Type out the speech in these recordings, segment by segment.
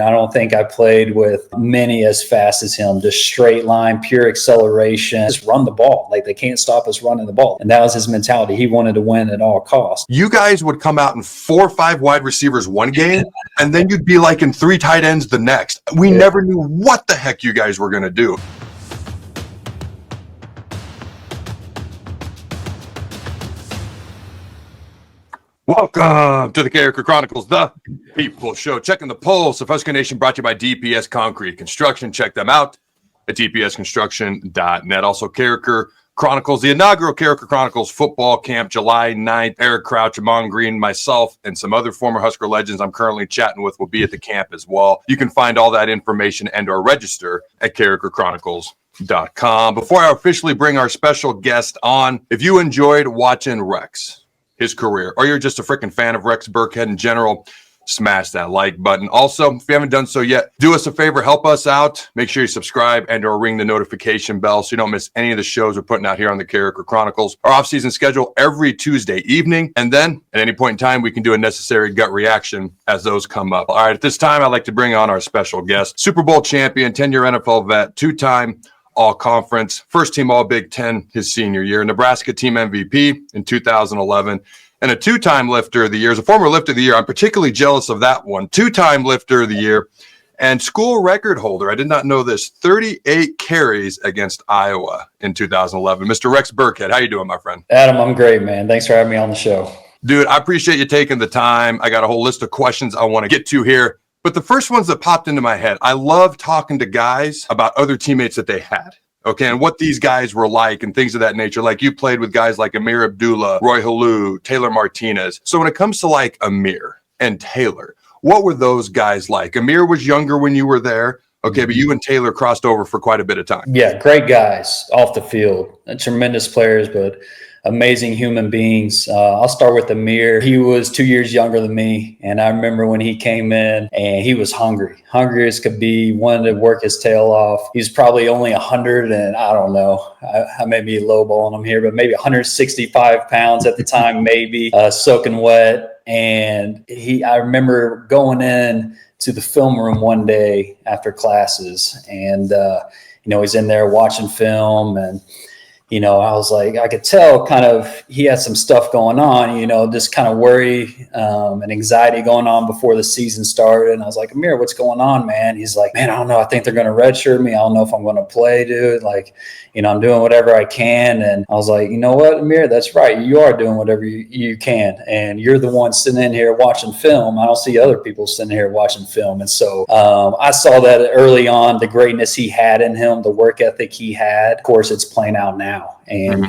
I don't think I played with many as fast as him. Just straight line, pure acceleration, just run the ball. Like, they can't stop us running the ball. And that was his mentality. He wanted to win at all costs. You guys would come out in 4 or 5 wide receivers one game, and then you'd be like in 3 tight ends the next. We never knew what the heck you guys were going to do. Welcome to the Carriker Chronicles, the People Show. Checking the pulse of Husker Nation, brought to you by DPS Concrete Construction. Check them out at dpsconstruction.net. Also, Carriker Chronicles, the inaugural Carriker Chronicles football camp, July 9th. Eric Crouch, Amon Green, myself, and some other former Husker legends I'm currently chatting with will be at the camp as well. You can find all that information and or register at carrikerchronicles.com. Before I officially bring our special guest on, if you enjoyed watching Rex, his career, or you're just a freaking fan of Rex Burkhead in general, smash that like button. Also, if you haven't done so yet, do us a favor, help us out. Make sure you subscribe and or ring the notification bell so you don't miss any of the shows we're putting out here on the Carriker Chronicles. Our off-season schedule every Tuesday evening, and then at any point in time, we can do a necessary gut reaction as those come up. All right, at this time, I'd like to bring on our special guest, Super Bowl champion, 10-year NFL vet, 2-time All-Conference, first-team All-Big Ten his senior year, Nebraska team MVP in 2011, and a 2-time lifter of the year. As a former lifter of the year, I'm particularly jealous of that one. 2-time lifter of the year and school record holder. I did not know this. 38 carries against Iowa in 2011. Mr. Rex Burkhead, how you doing, my friend? Adam, I'm great, man. Thanks for having me on the show. Dude, I appreciate you taking the time. I got a whole list of questions I want to get to here. But the first ones that popped into my head, I love talking to guys about other teammates that they had. Okay, and what these guys were like and things of that nature. Like, you played with guys like AMEER ABDULLAH, Roy Halou, TAYLOR MARTINEZ. So when it comes to like AMEER and Taylor, what were those guys like? AMEER was younger when you were there. Okay, but you and Taylor crossed over for quite a bit of time. Yeah, great guys off the field. Tremendous players, but amazing human beings. I'll start with AMEER. He was 2 years younger than me, and I remember when he came in and he was hungry as could be, wanted to work his tail off. He's probably only 100 and I don't know, I may be lowballing him here, but maybe 165 pounds at the time, maybe soaking wet. And I remember going in to the film room one day after classes, and he's in there watching film, and I was like, I could tell kind of he had some stuff going on, just kind of worry and anxiety going on before the season started. And I was like, AMEER, what's going on, man? He's like, man, I don't know. I think they're going to redshirt me. I don't know if I'm going to play, dude. Like, I'm doing whatever I can. And I was like, you know what, AMEER, that's right. You are doing whatever you can. And you're the one sitting in here watching film. I don't see other people sitting here watching film. And so I saw that early on, the greatness he had in him, the work ethic he had. Of course, it's playing out now. And,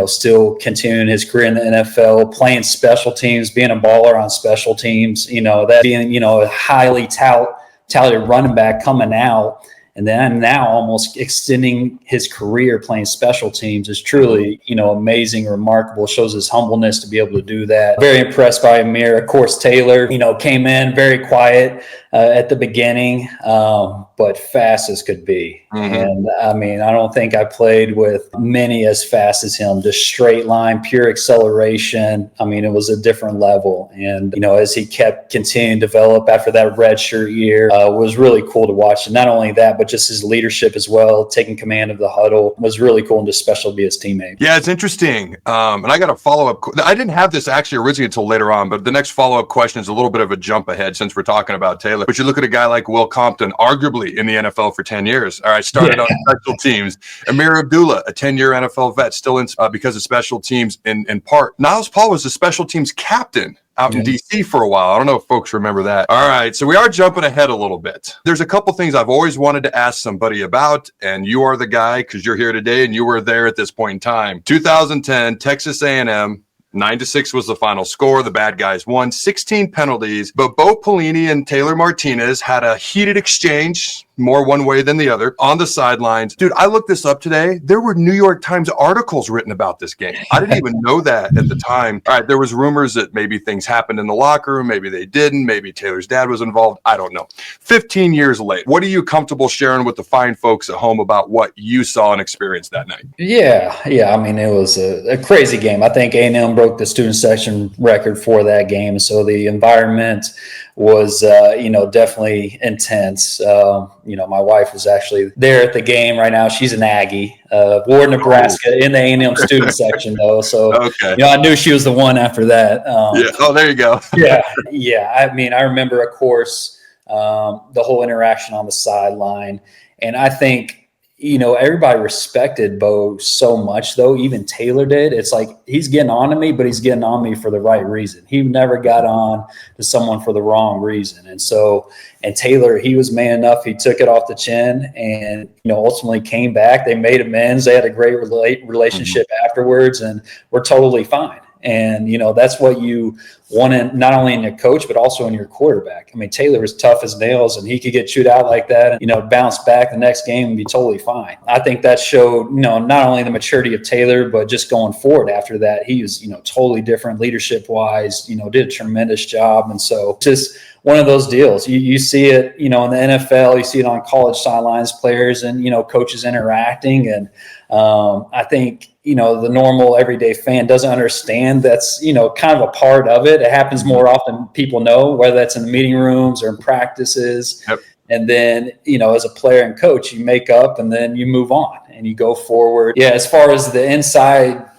still continuing his career in the NFL, playing special teams, being a baller on special teams, that being, a highly touted running back coming out. And then now almost extending his career playing special teams is truly, amazing, remarkable, shows his humbleness to be able to do that. Very impressed by AMEER. Of course, Taylor, came in very quiet at the beginning, but fast as could be. And I mean, I don't think I played with many as fast as him, just straight line, pure acceleration. I mean, it was a different level. And, as he kept continuing to develop after that redshirt year, was really cool to watch. And not only that, but just his leadership as well, taking command of the huddle was really cool, and just special to be his teammate. Yeah, it's interesting. And I got a follow-up. I didn't have this actually originally until later on, but the next follow-up question is a little bit of a jump ahead since we're talking about Taylor. But you look at a guy like Will Compton, arguably in the NFL for 10 years. All right, started on special teams. AMEER ABDULLAH, a 10-year NFL vet, still in because of special teams in part. Niles Paul was the special teams captain out in D.C. for a while. I don't know if folks remember that. All right, so we are jumping ahead a little bit. There's a couple things I've always wanted to ask somebody about, and you are the guy because you're here today and you were there at this point in time. 2010, Texas A&M, 9-6 was the final score. The bad guys won, 16 penalties, but Bo Pelini and TAYLOR MARTINEZ had a heated exchange, more one way than the other, on the sidelines. Dude, I looked this up today. There were New York Times articles written about this game. I didn't even know that at the time. All right, there was rumors that maybe things happened in the locker room. Maybe they didn't. Maybe Taylor's dad was involved. I don't know. 15 years later, what are you comfortable sharing with the fine folks at home about what you saw and experienced that night? Yeah. I mean, it was a crazy game. I think A&M broke the student section record for that game. So the environment was, definitely intense. My wife was actually there at the game right now. She's an Aggie, Ward, Nebraska, in the A&M student section, though. So, Okay. I knew she was the one after that. Yeah. Oh, there you go. Yeah. I mean, I remember, of course, the whole interaction on the sideline. And I think, everybody respected Bo so much, though. Even Taylor did. It's like he's getting on to me, but he's getting on me for the right reason. He never got on to someone for the wrong reason. And Taylor, he was man enough. He took it off the chin and, ultimately came back. They made amends. They had a great relationship afterwards, and we're totally fine. And, that's what you want in, not only in your coach, but also in your quarterback. I mean, Taylor was tough as nails, and he could get chewed out like that and, bounce back the next game and be totally fine. I think that showed, not only the maturity of Taylor, but just going forward after that, he was, totally different leadership wise, did a tremendous job. And so just one of those deals. You see it, in the NFL, you see it on college sidelines, players and, coaches interacting. And I think, the normal everyday fan doesn't understand that's, kind of a part of it. It happens more often than people know, whether that's in the meeting rooms or in practices. Yep. And then, as a player and coach, you make up and then you move on and you go forward. Yeah, as far as the inside,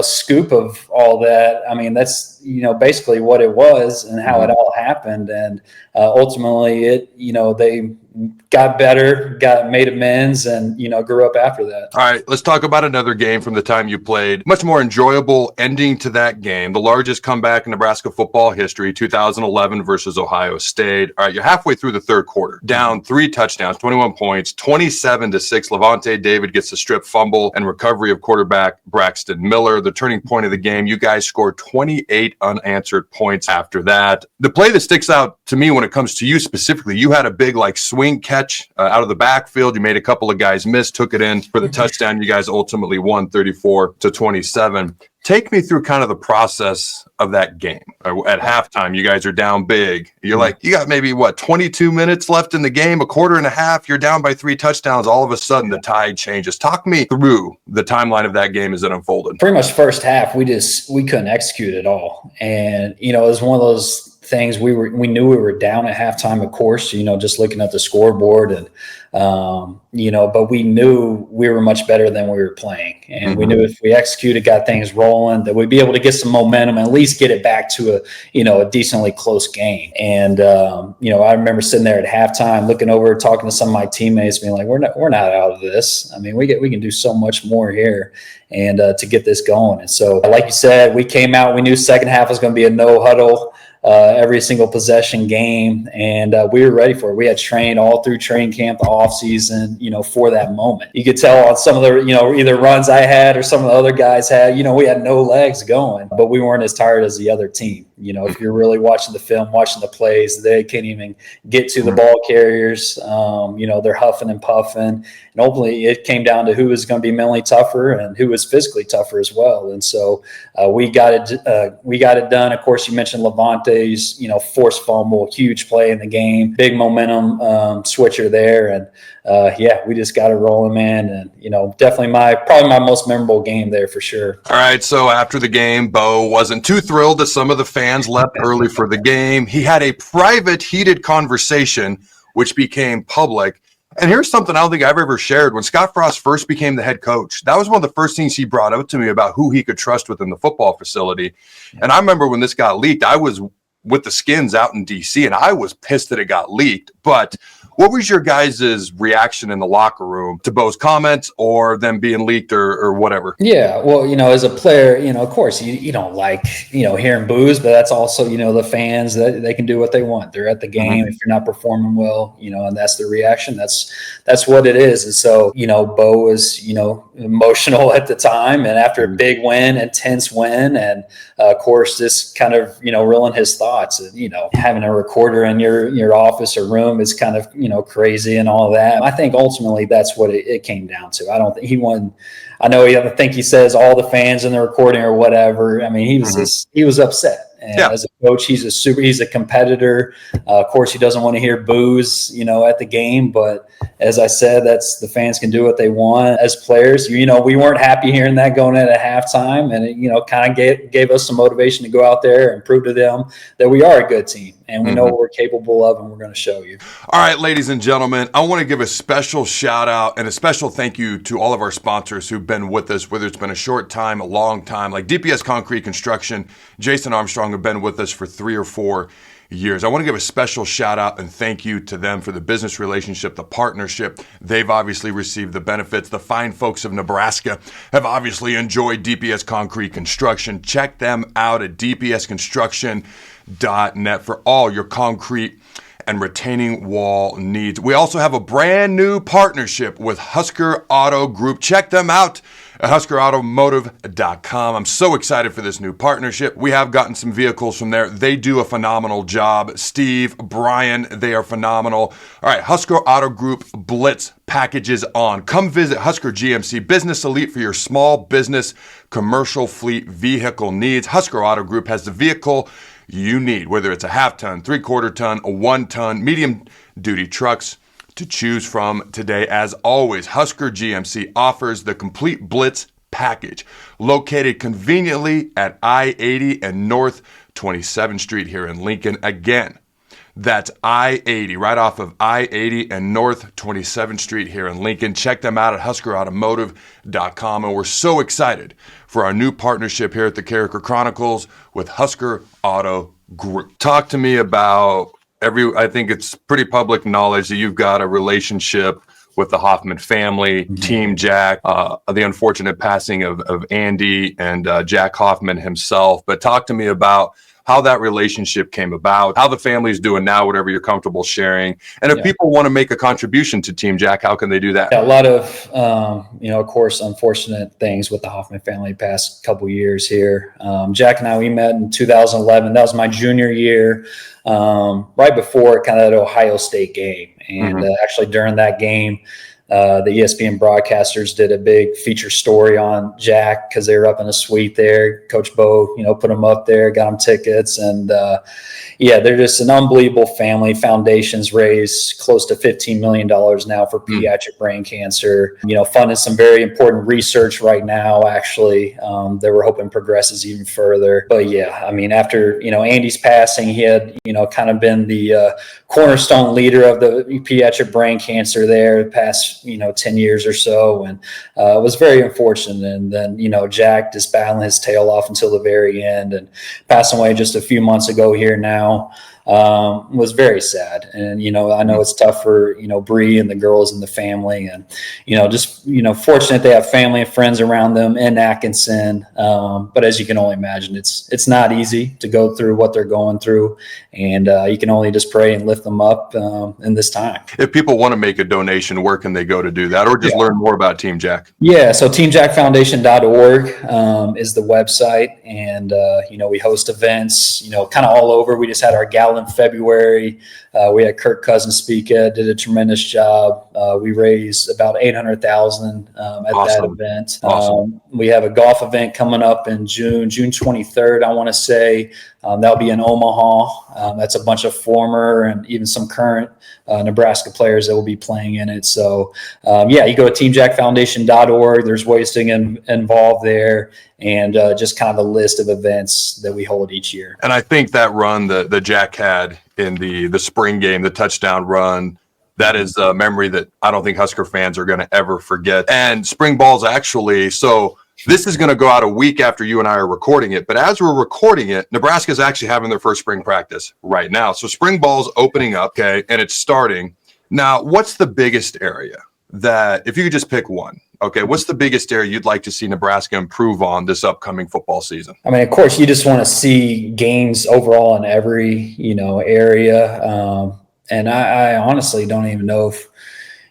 scoop of all that, I mean, that's, basically what it was and how it all happened. And ultimately it, they got better, made amends, and, grew up after that. All right, let's talk about another game from the time you played. Much more enjoyable ending to that game. The largest comeback in Nebraska football history, 2011 versus Ohio State. All right, you're halfway through the third quarter. Down 3 touchdowns, 21 points, 27-6. Levante David gets a strip fumble and recovery of quarterback Braxton Miller. The turning point of the game, you guys scored 28 unanswered points after that. The play that sticks out to me when it comes to you specifically, you had a big swing catch out of the backfield. You made a couple of guys miss, took it in for the touchdown. You guys ultimately won 34-27. Take me through kind of the process of that game. At halftime, you guys are down big. You're like, you got maybe 22 minutes left in the game, a quarter and a half. You're down by 3 touchdowns. All of a sudden, the tide changes. Talk me through the timeline of that game as it unfolded. Pretty much first half, we couldn't execute at all. And, it was one of those things we knew we were down at halftime, of course, just looking at the scoreboard and, but we knew we were much better than we were playing. And we knew if we executed, got things rolling, that we'd be able to get some momentum and at least get it back to a decently close game. And, I remember sitting there at halftime, looking over, talking to some of my teammates, being like, we're not out of this. I mean, we can do so much more here and to get this going. And so, like you said, we came out, we knew second half was going to be a no huddle. Every single possession game, and we were ready for it. We had trained all through training camp, the off season, for that moment. You could tell on some of the, either runs I had or some of the other guys had, we had no legs going, but we weren't as tired as the other team. If you're really watching the film, watching the plays, they can't even get to the ball carriers. They're huffing and puffing. And ultimately it came down to who was going to be mentally tougher and who was physically tougher as well. And so we got it done. Of course, you mentioned Levante's, forced fumble, huge play in the game, big momentum switcher there. And we just got it rolling, man. And, definitely probably my most memorable game there for sure. All right. So after the game, Bo wasn't too thrilled that some of the fans left early for the game. He had a private, heated conversation, which became public. And here's something I don't think I've ever shared. When Scott Frost first became the head coach, that was one of the first things he brought up to me about who he could trust within the football facility. And I remember when this got leaked, I was with the Skins out in DC, and I was pissed that it got leaked. But what was your guys' reaction in the locker room to Bo's comments or them being leaked or whatever? Yeah, well, as a player, of course you don't like, hearing boos, but that's also, the fans that they can do what they want. They're at the game. If you're not performing well, and that's the reaction. That's what it is. And so, Bo was, emotional at the time, and after a big win, intense win, and of course, this kind of, reeling his thoughts. Having a recorder in your office or room is kind of, crazy and all that. I think ultimately that's what it came down to. I don't think he won. I think he says all the fans in the recording or whatever. I mean, he was upset. And as a coach, he's a competitor. Of course, he doesn't want to hear boos, at the game. But as I said, the fans can do what they want. As players, we weren't happy hearing that going in at halftime, and it, kind of gave us some motivation to go out there and prove to them that we are a good team and we know what we're capable of, and we're going to show you. All right, ladies and gentlemen, I want to give a special shout out and a special thank you to all of our sponsors who've been with us, whether it's been a short time, a long time, like DPS Concrete Construction, Jason Armstrong have been with us for 3 or 4 years. I want to give a special shout out and thank you to them for the business relationship, the partnership. They've obviously received the benefits. The fine folks of Nebraska have obviously enjoyed DPS Concrete Construction. Check them out at dpsconstruction.net for all your concrete and retaining wall needs. We also have a brand new partnership with Husker Auto Group. Check them out at huskerautomotive.com. I'm so excited for this new partnership. We have gotten some vehicles from there. They do a phenomenal job. Steve, Brian, they are phenomenal. All right, Husker Auto Group Blitz packages on. Come visit Husker GMC Business Elite for your small business commercial fleet vehicle needs. Husker Auto Group has the vehicle you need, whether it's a half-ton, 3/4 ton, a 1-ton, medium-duty trucks to choose from today. As always, Husker GMC offers the complete Blitz package, located conveniently at I-80 and North 27th Street here in Lincoln. Again, that's I-80, right off of I-80 and North 27th Street here in Lincoln. Check them out at huskerautomotive.com. And we're so excited for our new partnership here at the Carriker Chronicles with Husker Auto Group. Talk to me about I think it's pretty public knowledge that you've got a relationship with the Hoffman family, Team Jack, the unfortunate passing of Andy and Jack Hoffman himself. But talk to me about how that relationship came about, how the family's doing now, whatever you're comfortable sharing. And if people want to make a contribution to Team Jack, how can they do that? Yeah, a lot of, of course, unfortunate things with the Hoffman family past couple years here. Jack and I, we met in 2011. That was my junior year, right before kind of that Ohio State game. And actually during that game, the ESPN broadcasters did a big feature story on Jack because they were up in a suite there. Coach Bo, put them up there, got them tickets. And, they're just an unbelievable family. Foundations raised close to $15 million now for pediatric brain cancer, funding some very important research right now, actually, that we're hoping progresses even further. But after, Andy's passing, he had, kind of been the cornerstone leader of the pediatric brain cancer there the past 10 years or so, and it was very unfortunate. And then Jack just battling his tail off until the very end and passing away just a few months ago here now. Was very sad. And I know it's tough for Bree and the girls and the family, and fortunate they have family and friends around them in Atkinson, but as you can only imagine, it's not easy to go through what they're going through, and you can only just pray and lift them up in this time. If people want to make a donation, where can they go to do that, or just learn more about Team Jack? So teamjackfoundation.org is the website, and we host events kind of all over. We just had our gala in February. We had Kirk Cousins speak at, did a tremendous job. We raised about $800,000 at that event. We have a golf event coming up in June 23rd, I want to say. That'll be in Omaha. That's a bunch of former and even some current Nebraska players that will be playing in it. So, you go to teamjackfoundation.org. There's ways to get involved there, and just kind of a list of events that we hold each year. And I think that run that Jack had in the spring game, the touchdown run, that is a memory that I don't think Husker fans are going to ever forget. And spring ball's actually, so this is going to go out a week after you and I are recording it. But as we're recording it, Nebraska's actually having their first spring practice right now. So spring ball's opening up, and it's starting. Now, what's the biggest area that, if you could just pick one, what's the biggest area you'd like to see Nebraska improve on this upcoming football season? I mean, of course, you just want to see gains overall in every, area. And I honestly don't even know if,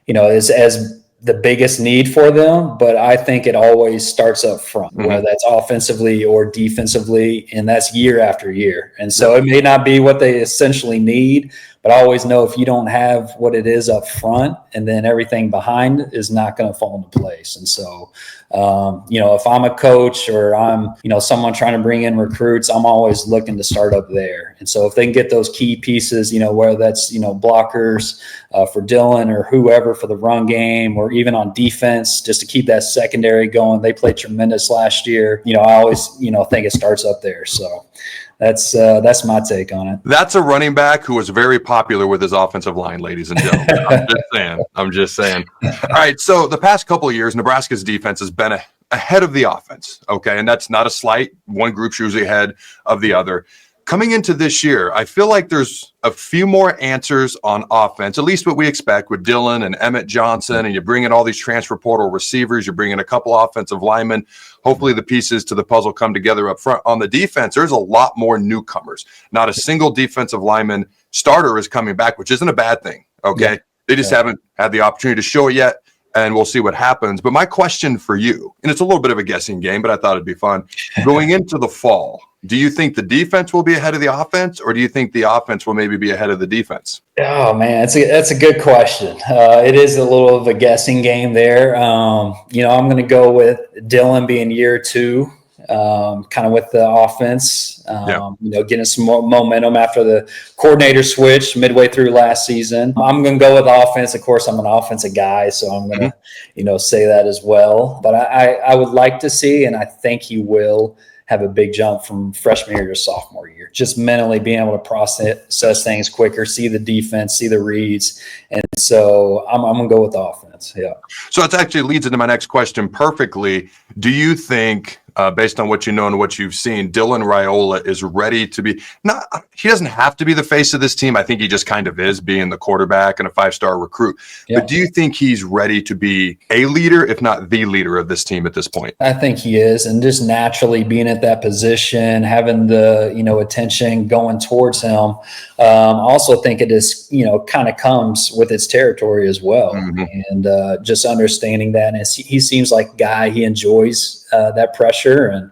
as the biggest need for them, but I think it always starts up front, whether that's offensively or defensively, and that's year after year. And so it may not be what they essentially need, but I always know if you don't have what it is up front, and then everything behind is not going to fall into place. And so, if I'm a coach or I'm, someone trying to bring in recruits, I'm always looking to start up there. And so if they can get those key pieces, whether that's, blockers for Dylan or whoever for the run game, or even on defense, just to keep that secondary going. They played tremendous last year. I always, think it starts up there. So, that's my take on it. That's a running back who was very popular with his offensive line, ladies and gentlemen. I'm just saying. All right, so the past couple of years, Nebraska's defense has been ahead of the offense, okay? And that's not a slight. One group's usually ahead of the other. Coming into this year, I feel like there's a few more answers on offense, at least what we expect with Dylan and Emmett Johnson, and you bring in all these transfer portal receivers, you're bringing a couple offensive linemen. Hopefully the pieces to the puzzle come together up front. On the defense, there's a lot more newcomers. Not a single defensive lineman starter is coming back, which isn't a bad thing, okay? Yeah. They just haven't had the opportunity to show it yet, and we'll see what happens. But my question for you, and it's a little bit of a guessing game, but I thought it'd be fun. Going into the fall, do you think the defense will be ahead of the offense, or do you think the offense will maybe be ahead of the defense? Oh, man, that's a good question. It is a little of a guessing game there. I'm going to go with Dylan being year 2, kind of with the offense, getting some more momentum after the coordinator switch midway through last season. I'm going to go with offense. Of course, I'm an offensive guy, so I'm going to, say that as well. But I would like to see, and I think he will, have a big jump from freshman year to sophomore year, just mentally being able to process things quicker, see the defense, see the reads. And so I'm going to go with the offense. Yeah. So that actually leads into my next question perfectly. Do you think, based on what you know and what you've seen, Dylan Raiola is ready to be he doesn't have to be the face of this team. I think he just kind of is, being the quarterback and a 5-star recruit. Yeah. But do you think he's ready to be a leader, if not the leader of this team at this point? I think he is. And just naturally being at that position, having the, attention going towards him. I also think it is, kind of comes with its territory as well. And just understanding that. And he seems like a guy, he enjoys that pressure, and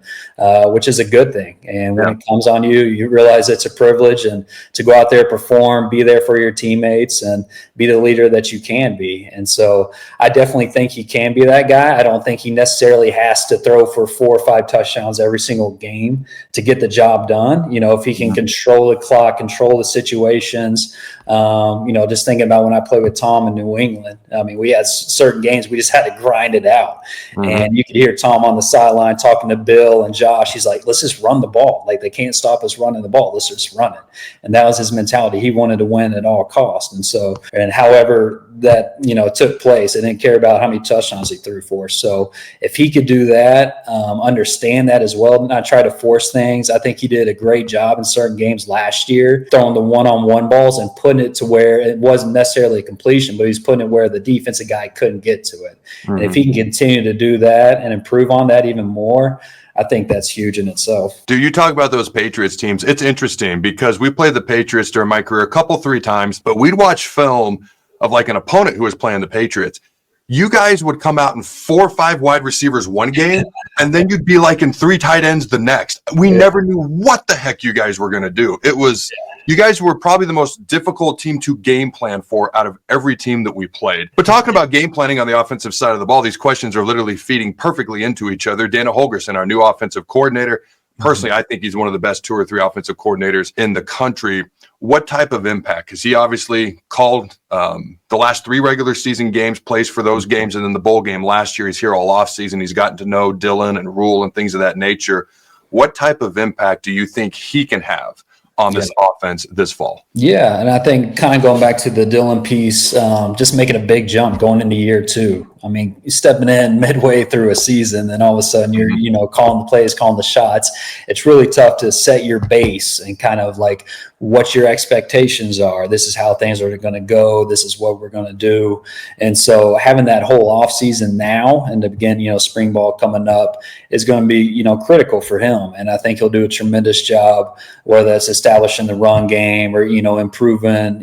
which is a good thing. And when it comes on you, you realize it's a privilege, and to go out there, perform, be there for your teammates, and be the leader that you can be. And so I definitely think he can be that guy. I don't think he necessarily has to throw for 4 or 5 touchdowns every single game to get the job done. If he can control the clock, control the situations, just thinking about when I played with Tom in New England, I mean, we had certain games we just had to grind it out. And you could hear Tom on the sideline talking to Bill and Josh. He's like, let's just run the ball. Like, they can't stop us running the ball. Let's just run it. And that was his mentality. He wanted to win at all costs. And however that, took place, I didn't care about how many touchdowns he threw for. So if he could do that, understand that as well, not try to force things. I think he did a great job in certain games last year, throwing the one-on-one balls and putting it to where it wasn't necessarily a completion, but he's putting it where the defensive guy couldn't get to it. And if he can continue to do that and improve on that even more, I think that's huge in itself. Do you talk about those Patriots teams? It's interesting because we played the Patriots during my career a 3 times, but we'd watch film of like an opponent who was playing the Patriots. You guys would come out in 4 or 5 wide receivers one game, and then you'd be like in 3 tight ends the next. We never knew what the heck you guys were going to do. It was you guys were probably the most difficult team to game plan for out of every team that we played. But talking about game planning on the offensive side of the ball, these questions are literally feeding perfectly into each other. Dana Holgorsen, our new offensive coordinator, personally, I think he's one of the best 2 or 3 offensive coordinators in the country. What type of impact? Because he obviously called the last 3 regular season games, plays for those games, and then the bowl game last year. He's here all offseason. He's gotten to know Dylan and Rule and things of that nature. What type of impact do you think he can have on this offense this fall? Yeah, and I think kind of going back to the Dylan piece, just making a big jump going into year 2. I mean, stepping in midway through a season, and all of a sudden you're, calling the plays, calling the shots. It's really tough to set your base and kind of like what your expectations are. This is how things are going to go. This is what we're going to do. And so having that whole off season now, and again, spring ball coming up, is going to be, critical for him. And I think he'll do a tremendous job, whether that's establishing the run game or, improving,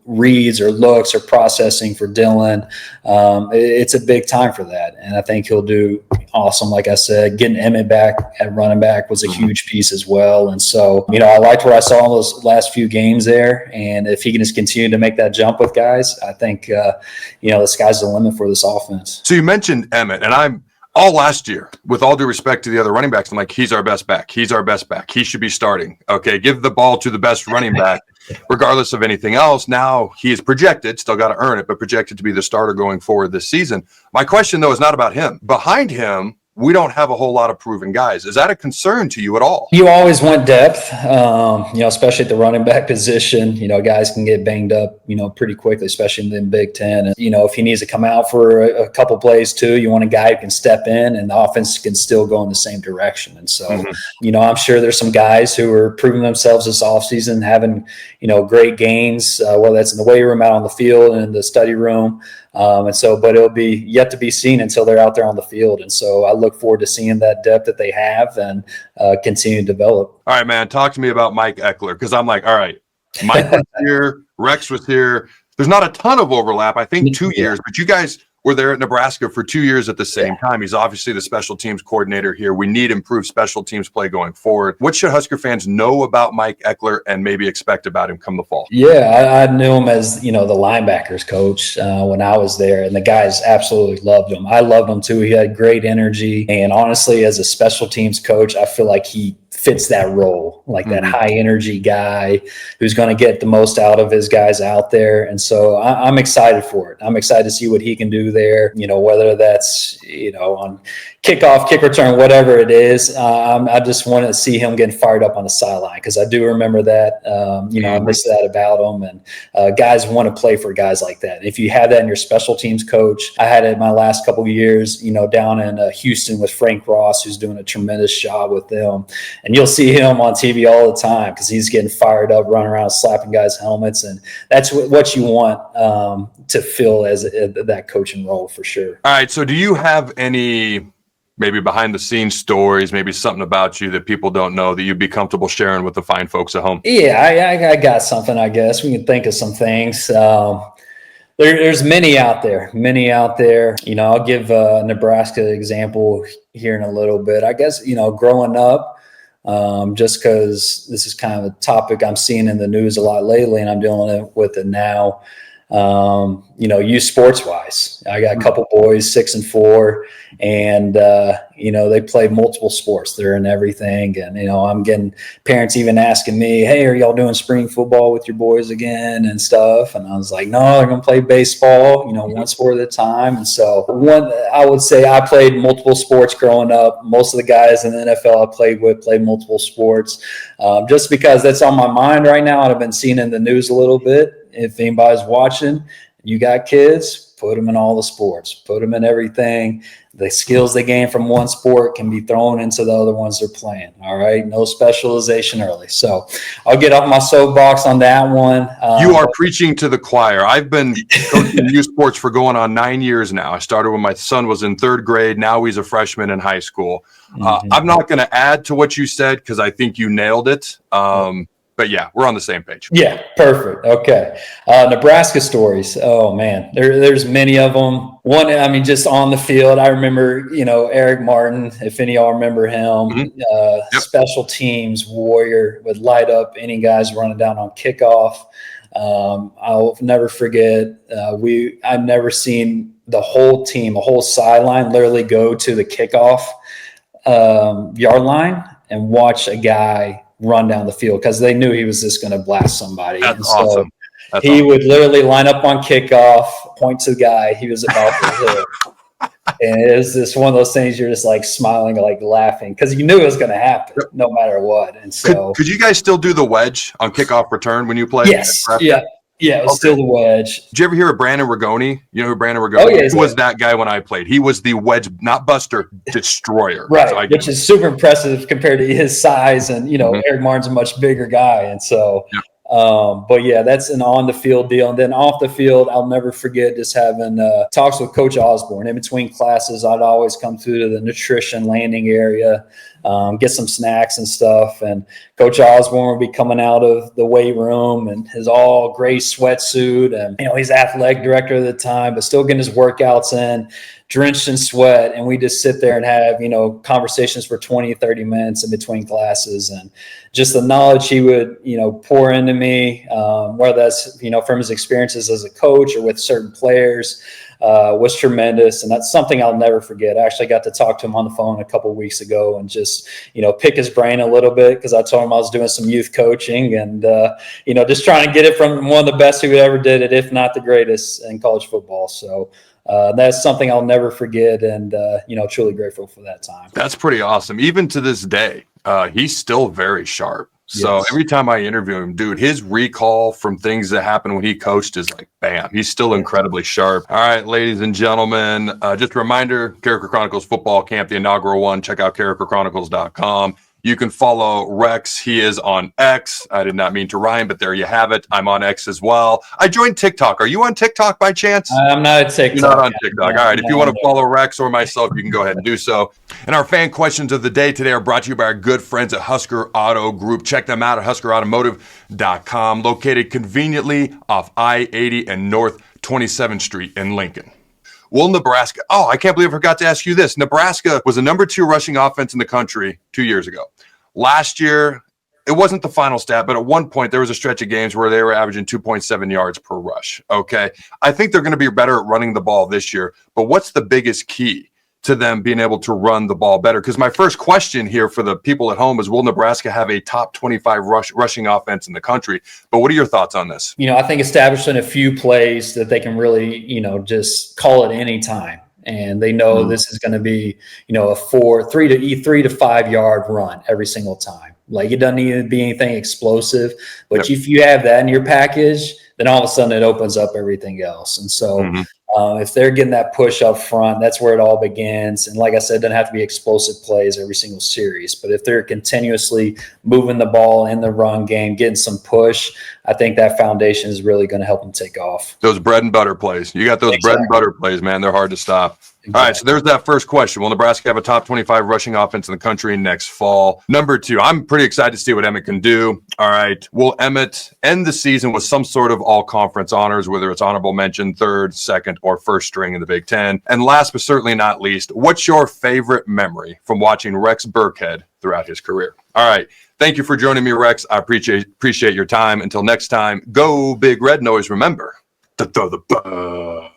reads or looks or processing for Dylan. It's a big time for that. And I think he'll do awesome. Like I said, getting Emmett back at running back was a huge piece as well. And so, I liked what I saw in those last few games there. And if he can just continue to make that jump with guys, I think, the sky's the limit for this offense. So you mentioned Emmett, and I'm all last year, with all due respect to the other running backs, I'm like, he's our best back. He's our best back. He should be starting. Okay, give the ball to the best running back, regardless of anything else. Now he is projected, still got to earn it, but projected to be the starter going forward this season. My question, though, is not about him. Behind him, we don't have a whole lot of proven guys. Is that a concern to you at all? You always want depth, especially at the running back position. Guys can get banged up, pretty quickly, especially in the Big Ten. And, if he needs to come out for a couple plays too, you want a guy who can step in and the offense can still go in the same direction. And so, I'm sure there's some guys who are proving themselves this offseason, having, great gains, whether that's in the weight room, out on the field, and in the study room. But it'll be yet to be seen until they're out there on the field. And so I look forward to seeing that depth that they have and continue to develop. All right, man. Talk to me about Mike Ekeler, because I'm like, all right, Mike was here, Rex was here. There's not a ton of overlap. I think 2 years, but you guys were there at Nebraska for 2 years at the same time. He's obviously the special teams coordinator here. We need improved special teams play going forward. What should Husker fans know about Mike Ekeler and maybe expect about him come the fall? Yeah, I knew him as, the linebackers coach when I was there, and the guys absolutely loved him. I loved him too. He had great energy. And honestly, as a special teams coach, I feel like he fits that role, like that high energy guy who's going to get the most out of his guys out there. And so I'm excited for it. I'm excited to see what he can do there, whether that's, on kickoff, kick return, whatever it is. I just want to see him getting fired up on the sideline, because I do remember that, I miss that about him. And guys want to play for guys like that. If you have that in your special teams coach, I had it my last couple of years, down in Houston with Frank Ross, who's doing a tremendous job with them. And you'll see him on TV all the time because he's getting fired up, running around, slapping guys' helmets. And that's what you want to fill as that coaching role for sure. All right. So do you have any maybe behind the scenes stories, maybe something about you that people don't know that you'd be comfortable sharing with the fine folks at home? Yeah, I got something, I guess. We can think of some things. There's many out there. I'll give a Nebraska example here in a little bit. I guess, growing up, just because this is kind of a topic I'm seeing in the news a lot lately, and I'm dealing with it now. Youth sports wise, I got a couple boys, 6 and 4, and they play multiple sports. They're in everything, and I'm getting parents even asking me, "Hey, are y'all doing spring football with your boys again and stuff?" And I was like, "No, they're gonna play baseball, one sport at a time." And so I would say I played multiple sports growing up. Most of the guys in the NFL I played with played multiple sports, just because that's on my mind right now, and I've been seeing in the news a little bit. If anybody's watching, you got kids, put them in all the sports, put them in everything. The skills they gain from one sport can be thrown into the other ones they're playing. All right. No specialization early. So I'll get off my soapbox on that one. You are preaching to the choir. I've been coaching youth sports for going on 9 years now. I started when my son was in 3rd grade. Now he's a freshman in high school. I'm not going to add to what you said because I think you nailed it. But yeah, we're on the same page. Yeah, perfect. Okay. Nebraska stories. Oh man, there's many of them. One, just on the field, I remember, Eric Martin, if any of y'all remember him, special teams warrior, would light up any guys running down on kickoff. I'll never forget. I've never seen the whole team, a whole sideline literally go to the kickoff yard line and watch a guy run down the field because they knew he was just going to blast somebody. That's and so awesome. He would literally line up on kickoff, point to the guy he was about to hit. And it was just one of those things you're just like smiling, like laughing because you knew it was going to happen no matter what. And so could you guys still do the wedge on kickoff return when you play? Yes. Yeah, it was still the wedge. Did you ever hear of Brandon Rigoni? You know who Brandon Rigoni? Oh, yeah, he was that guy when I played. He was the wedge, not buster, destroyer. Right, so which is super impressive compared to his size. And, Eric Martin's a much bigger guy. And so, but yeah, that's an on the field deal. And then off the field, I'll never forget just having talks with Coach Osborne. In between classes, I'd always come through to the nutrition landing area, get some snacks and stuff. And Coach Osborne would be coming out of the weight room in his all gray sweatsuit. And, he's athletic director at the time, but still getting his workouts in, drenched in sweat. And we just sit there and have, conversations for 20, 30 minutes in between classes. And just the knowledge he would, pour into me, whether that's, from his experiences as a coach or with certain players, was tremendous. And that's something I'll never forget. I actually got to talk to him on the phone a couple of weeks ago and just, pick his brain a little bit, because I told him I was doing some youth coaching and, just trying to get it from one of the best who ever did it, if not the greatest in college football. So that's something I'll never forget, and, truly grateful for that time. That's pretty awesome. Even to this day, he's still very sharp. So Yes. every time I interview him, dude, his recall from things that happened when he coached is like, bam, he's still incredibly sharp. All right, ladies and gentlemen, just a reminder, Carriker Chronicles football camp, the inaugural one. Check out carrikerchronicles.com. You can follow Rex. He is on X. I did not mean to rhyme, but there you have it. I'm on X as well. I joined TikTok. Are you on TikTok by chance? I'm not at TikTok. You're not on TikTok. All right. If you want to follow Rex or myself, you can go ahead and do so. And our fan questions of the day today are brought to you by our good friends at Husker Auto Group. Check them out at huskerautomotive.com, located conveniently off I-80 and North 27th Street in Lincoln. Will Nebraska, I can't believe I forgot to ask you this. Nebraska was the number 2 rushing offense in the country 2 years ago. Last year, it wasn't the final stat, but at one point there was a stretch of games where they were averaging 2.7 yards per rush. Okay. I think they're going to be better at running the ball this year, but what's the biggest key to them being able to run the ball better? Because my first question here for the people at home is, will Nebraska have a top 25 rushing offense in the country? But what are your thoughts on this? I think establishing a few plays that they can really, just call it any time. And they know this is going to be, a 3 to 5 yard run every single time. Like, it doesn't need to be anything explosive, but if you have that in your package, then all of a sudden it opens up everything else. And so if they're getting that push up front, that's where it all begins. And like I said, it doesn't have to be explosive plays every single series, but if they're continuously moving the ball in the run game, getting some push, I think that foundation is really going to help them take off. Those bread and butter plays. You got those bread and butter plays, man. They're hard to stop. All right, so there's that first question. Will Nebraska have a top 25 rushing offense in the country next fall? Number 2, I'm pretty excited to see what Emmett can do. All right, will Emmett end the season with some sort of all-conference honors, whether it's honorable mention, 3rd, 2nd, or 1st string in the Big Ten? And last but certainly not least, what's your favorite memory from watching Rex Burkhead throughout his career? All right, thank you for joining me, Rex. I appreciate your time. Until next time, go Big Red, and always remember to throw the ball.